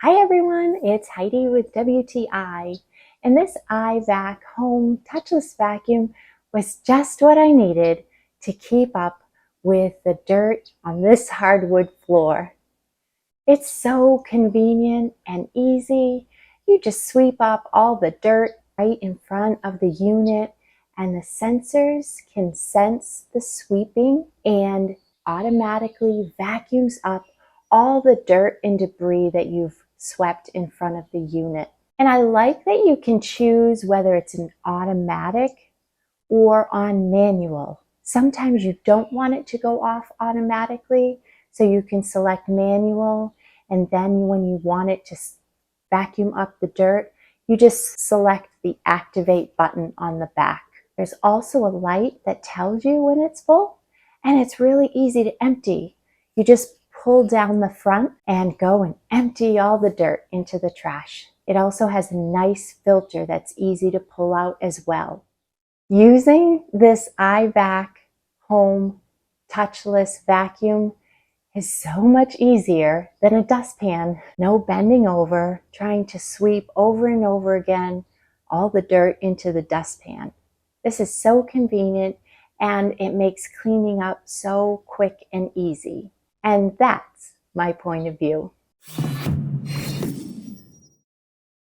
Hi everyone, it's Heidi with WTI, and this EyeVac home touchless vacuum was just what I needed to keep up with the dirt on this hardwood floor. It's so convenient and easy. You just sweep up all the dirt right in front of the unit, and the sensors can sense the sweeping and automatically vacuums up all the dirt and debris that you've swept in front of the unit. And I like that you can choose whether it's an automatic or on manual. Sometimes you don't want it to go off automatically, so you can select manual, and then when you want it to vacuum up the dirt, you just select the activate button on the back. There's also a light that tells you when it's full, and it's really easy to empty. You just pull down the front and go and empty all the dirt into the trash. It also has a nice filter that's easy to pull out as well. Using this EyeVac home touchless vacuum is so much easier than a dustpan. No bending over, trying to sweep over and over again all the dirt into the dustpan. This is so convenient, and it makes cleaning up so quick and easy. And that's my point of view.